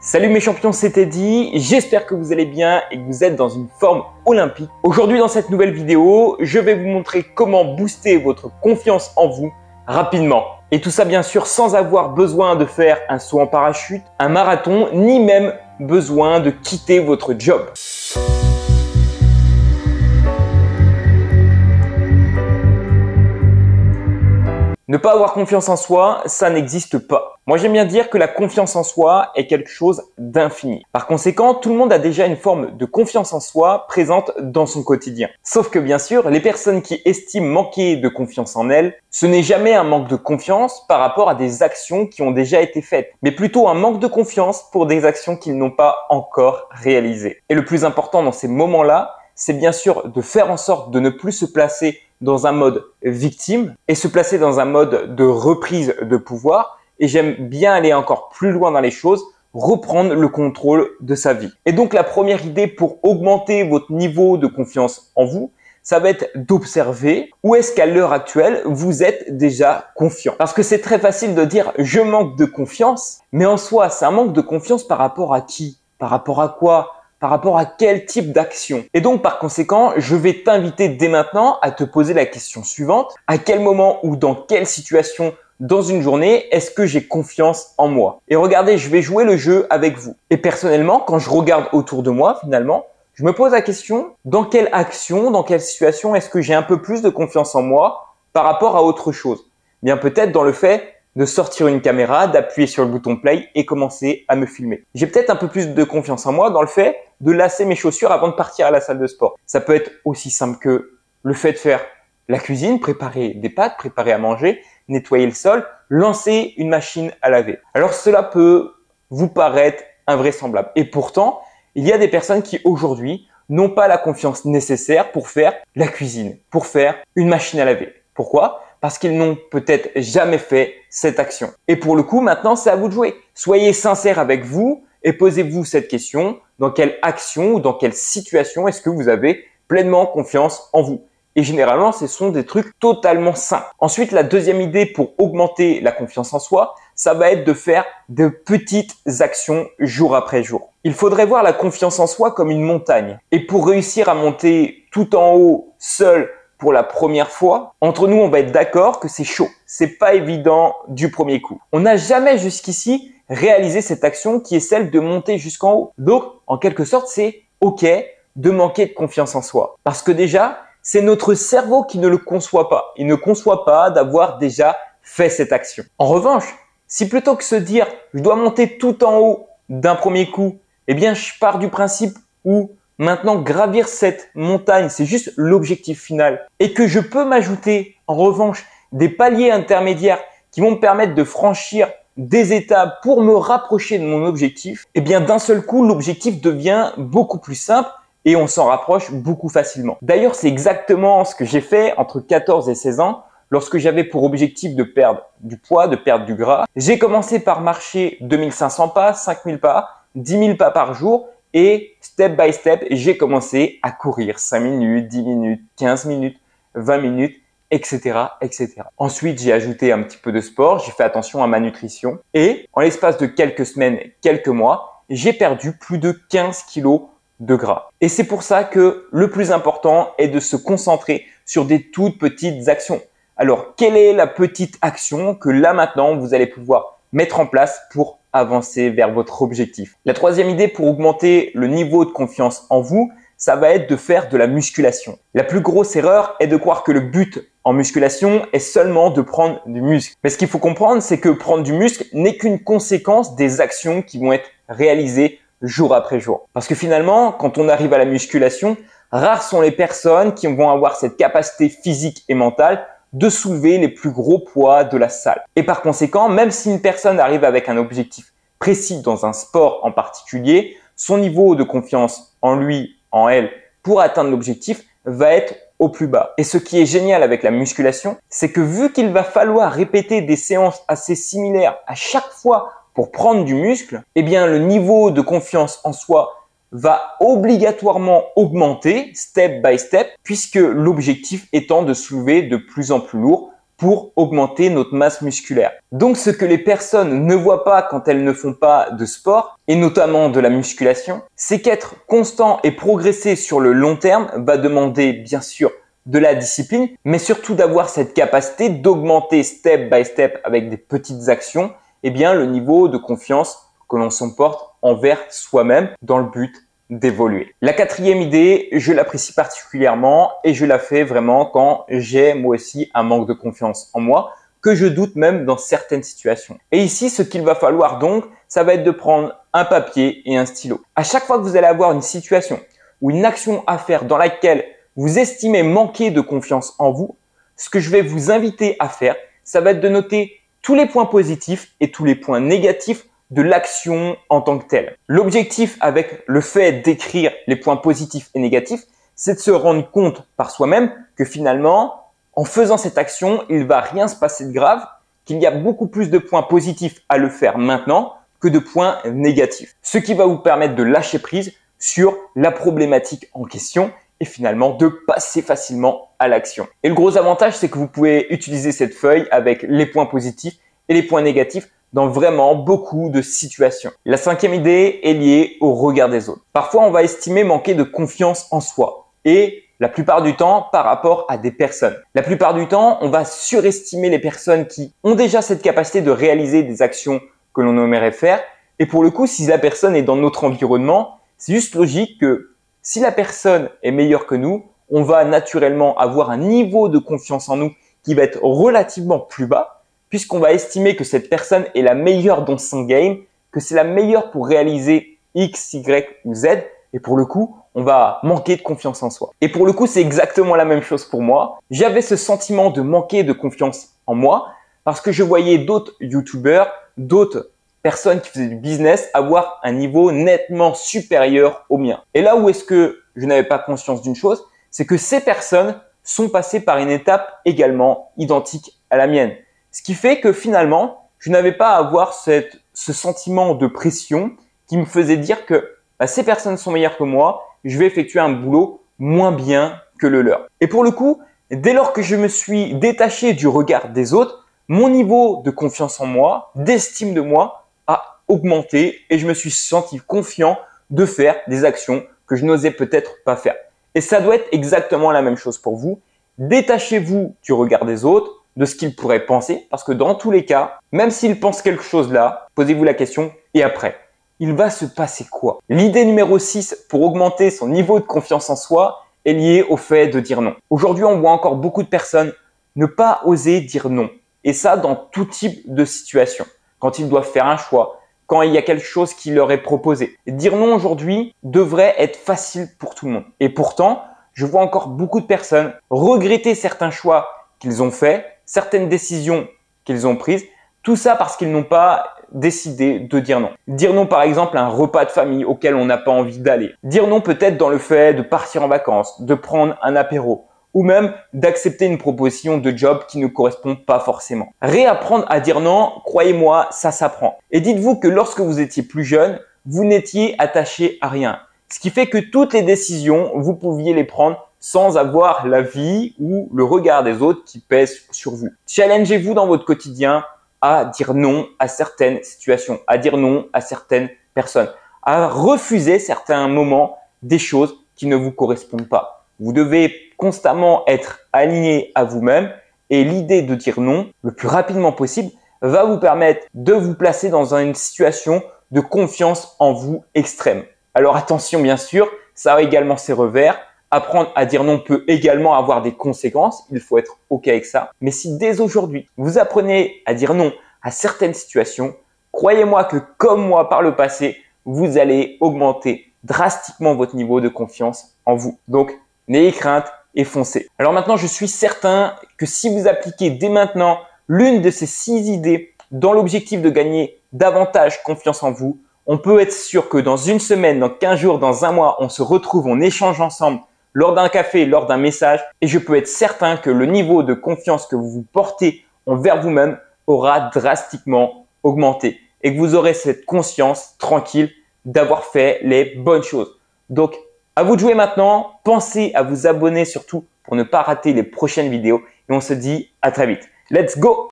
Salut mes champions, c'est Teddy, j'espère que vous allez bien et que vous êtes dans une forme olympique. Aujourd'hui dans cette nouvelle vidéo, je vais vous montrer comment booster votre confiance en vous rapidement. Et tout ça bien sûr sans avoir besoin de faire un saut en parachute, un marathon, ni même besoin de quitter votre job. Ne pas avoir confiance en soi, ça n'existe pas. Moi, j'aime bien dire que la confiance en soi est quelque chose d'infini. Par conséquent, tout le monde a déjà une forme de confiance en soi présente dans son quotidien. Sauf que bien sûr, les personnes qui estiment manquer de confiance en elles, ce n'est jamais un manque de confiance par rapport à des actions qui ont déjà été faites, mais plutôt un manque de confiance pour des actions qu'ils n'ont pas encore réalisées. Et le plus important dans ces moments-là, c'est bien sûr de faire en sorte de ne plus se placer dans un mode victime et se placer dans un mode de reprise de pouvoir. Et j'aime bien aller encore plus loin dans les choses, reprendre le contrôle de sa vie. Et donc la première idée pour augmenter votre niveau de confiance en vous, ça va être d'observer où est-ce qu'à l'heure actuelle, vous êtes déjà confiant. Parce que c'est très facile de dire « je manque de confiance », mais en soi, c'est un manque de confiance par rapport à qui? Par rapport à quoi? Par rapport à quel type d'action? Et donc, par conséquent, je vais t'inviter dès maintenant à te poser la question suivante. À quel moment ou dans quelle situation dans une journée est-ce que j'ai confiance en moi? Et regardez, je vais jouer le jeu avec vous. Et personnellement, quand je regarde autour de moi, finalement, je me pose la question, dans quelle action, dans quelle situation est-ce que j'ai un peu plus de confiance en moi par rapport à autre chose? Bien peut-être dans le fait de sortir une caméra, d'appuyer sur le bouton play et commencer à me filmer. J'ai peut-être un peu plus de confiance en moi dans le fait de lasser mes chaussures avant de partir à la salle de sport. Ça peut être aussi simple que le fait de faire la cuisine, préparer des pâtes, préparer à manger, nettoyer le sol, lancer une machine à laver. Alors cela peut vous paraître invraisemblable. Et pourtant, il y a des personnes qui aujourd'hui n'ont pas la confiance nécessaire pour faire la cuisine, pour faire une machine à laver. Pourquoi? Parce qu'ils n'ont peut-être jamais fait cette action. Et pour le coup, maintenant, c'est à vous de jouer. Soyez sincère avec vous et posez-vous cette question. Dans quelle action ou dans quelle situation est-ce que vous avez pleinement confiance en vous? Et généralement, ce sont des trucs totalement sains. Ensuite, la deuxième idée pour augmenter la confiance en soi, ça va être de faire de petites actions jour après jour. Il faudrait voir la confiance en soi comme une montagne. Et pour réussir à monter tout en haut, seul, pour la première fois, entre nous, on va être d'accord que c'est chaud. C'est pas évident du premier coup. On n'a jamais jusqu'ici réalisé cette action qui est celle de monter jusqu'en haut. Donc, en quelque sorte, c'est OK de manquer de confiance en soi. Parce que déjà, c'est notre cerveau qui ne le conçoit pas. Il ne conçoit pas d'avoir déjà fait cette action. En revanche, si plutôt que se dire « je dois monter tout en haut d'un premier coup », eh bien, je pars du principe où maintenant, gravir cette montagne, c'est juste l'objectif final. Et que je peux m'ajouter, en revanche, des paliers intermédiaires qui vont me permettre de franchir des étapes pour me rapprocher de mon objectif, eh bien, d'un seul coup, l'objectif devient beaucoup plus simple et on s'en rapproche beaucoup facilement. D'ailleurs, c'est exactement ce que j'ai fait entre 14 et 16 ans lorsque j'avais pour objectif de perdre du poids, de perdre du gras. J'ai commencé par marcher 2500 pas, 5000 pas, 10 000 pas par jour. Et step by step, j'ai commencé à courir 5 minutes, 10 minutes, 15 minutes, 20 minutes, etc., etc. Ensuite, j'ai ajouté un petit peu de sport, j'ai fait attention à ma nutrition et en l'espace de quelques semaines, quelques mois, j'ai perdu plus de 15 kilos de gras. Et c'est pour ça que le plus important est de se concentrer sur des toutes petites actions. Alors, quelle est la petite action que là maintenant, vous allez pouvoir mettre en place pour avancer vers votre objectif? La troisième idée pour augmenter le niveau de confiance en vous, ça va être de faire de la musculation. La plus grosse erreur est de croire que le but en musculation est seulement de prendre du muscle. Mais ce qu'il faut comprendre, c'est que prendre du muscle n'est qu'une conséquence des actions qui vont être réalisées jour après jour. Parce que finalement, quand on arrive à la musculation, rares sont les personnes qui vont avoir cette capacité physique et mentale de soulever les plus gros poids de la salle. Et par conséquent, même si une personne arrive avec un objectif précis dans un sport en particulier, son niveau de confiance en lui, en elle, pour atteindre l'objectif va être au plus bas. Et ce qui est génial avec la musculation, c'est que vu qu'il va falloir répéter des séances assez similaires à chaque fois pour prendre du muscle, eh bien le niveau de confiance en soi va obligatoirement augmenter step by step puisque l'objectif étant de soulever de plus en plus lourd pour augmenter notre masse musculaire. Donc ce que les personnes ne voient pas quand elles ne font pas de sport, et notamment de la musculation, c'est qu'être constant et progresser sur le long terme va demander bien sûr de la discipline, mais surtout d'avoir cette capacité d'augmenter step by step avec des petites actions, le niveau de confiance que l'on s'emporte envers soi-même dans le but d'évoluer. La quatrième idée, je l'apprécie particulièrement et je la fais vraiment quand j'ai moi aussi un manque de confiance en moi, que je doute même dans certaines situations. Et ici, ce qu'il va falloir donc, ça va être de prendre un papier et un stylo. À chaque fois que vous allez avoir une situation ou une action à faire dans laquelle vous estimez manquer de confiance en vous, ce que je vais vous inviter à faire, ça va être de noter tous les points positifs et tous les points négatifs de l'action en tant que telle. L'objectif avec le fait d'écrire les points positifs et négatifs, c'est de se rendre compte par soi-même que finalement, en faisant cette action, il ne va rien se passer de grave, qu'il y a beaucoup plus de points positifs à le faire maintenant que de points négatifs. Ce qui va vous permettre de lâcher prise sur la problématique en question et finalement de passer facilement à l'action. Et le gros avantage, c'est que vous pouvez utiliser cette feuille avec les points positifs et les points négatifs dans vraiment beaucoup de situations. La cinquième idée est liée au regard des autres. Parfois, on va estimer manquer de confiance en soi et la plupart du temps par rapport à des personnes. La plupart du temps, on va surestimer les personnes qui ont déjà cette capacité de réaliser des actions que l'on aimerait faire. Et pour le coup, si la personne est dans notre environnement, c'est juste logique que si la personne est meilleure que nous, on va naturellement avoir un niveau de confiance en nous qui va être relativement plus bas, puisqu'on va estimer que cette personne est la meilleure dans son game, que c'est la meilleure pour réaliser X, Y ou Z. Et pour le coup, on va manquer de confiance en soi. Et pour le coup, c'est exactement la même chose pour moi. J'avais ce sentiment de manquer de confiance en moi parce que je voyais d'autres YouTubeurs, d'autres personnes qui faisaient du business avoir un niveau nettement supérieur au mien. Et là où est-ce que je n'avais pas conscience d'une chose, c'est que ces personnes sont passées par une étape également identique à la mienne. Ce qui fait que finalement, je n'avais pas à avoir ce sentiment de pression qui me faisait dire que ces personnes sont meilleures que moi, je vais effectuer un boulot moins bien que le leur. Et pour le coup, dès lors que je me suis détaché du regard des autres, mon niveau de confiance en moi, d'estime de moi a augmenté et je me suis senti confiant de faire des actions que je n'osais peut-être pas faire. Et ça doit être exactement la même chose pour vous. Détachez-vous du regard des autres, de ce qu'ils pourraient penser, parce que dans tous les cas, même s'ils pensent quelque chose là, posez-vous la question, et après, il va se passer quoi? L'idée numéro 6 pour augmenter son niveau de confiance en soi est liée au fait de dire non. Aujourd'hui, on voit encore beaucoup de personnes ne pas oser dire non. Et ça, dans tout type de situation. Quand ils doivent faire un choix, quand il y a quelque chose qui leur est proposé. Et dire non aujourd'hui devrait être facile pour tout le monde. Et pourtant, je vois encore beaucoup de personnes regretter certains choix qu'ils ont faits, certaines décisions qu'ils ont prises, tout ça parce qu'ils n'ont pas décidé de dire non. Dire non par exemple à un repas de famille auquel on n'a pas envie d'aller. Dire non peut-être dans le fait de partir en vacances, de prendre un apéro ou même d'accepter une proposition de job qui ne correspond pas forcément. Réapprendre à dire non, croyez-moi, ça s'apprend. Et dites-vous que lorsque vous étiez plus jeune, vous n'étiez attaché à rien. Ce qui fait que toutes les décisions, vous pouviez les prendre sans avoir l'avis ou le regard des autres qui pèsent sur vous. Challengez-vous dans votre quotidien à dire non à certaines situations, à dire non à certaines personnes, à refuser certains moments des choses qui ne vous correspondent pas. Vous devez constamment être aligné à vous-même et l'idée de dire non le plus rapidement possible va vous permettre de vous placer dans une situation de confiance en vous extrême. Alors attention bien sûr, ça a également ses revers. Apprendre à dire non peut également avoir des conséquences, il faut être OK avec ça. Mais si dès aujourd'hui, vous apprenez à dire non à certaines situations, croyez-moi que comme moi par le passé, vous allez augmenter drastiquement votre niveau de confiance en vous. Donc, n'ayez crainte et foncez. Alors maintenant, je suis certain que si vous appliquez dès maintenant l'une de ces 6 idées dans l'objectif de gagner davantage confiance en vous, on peut être sûr que dans une semaine, dans 15 jours, dans un mois, on se retrouve, on échange ensemble lors d'un café, lors d'un message et je peux être certain que le niveau de confiance que vous vous portez envers vous-même aura drastiquement augmenté et que vous aurez cette conscience tranquille d'avoir fait les bonnes choses. Donc, à vous de jouer maintenant. Pensez à vous abonner surtout pour ne pas rater les prochaines vidéos et on se dit à très vite. Let's go!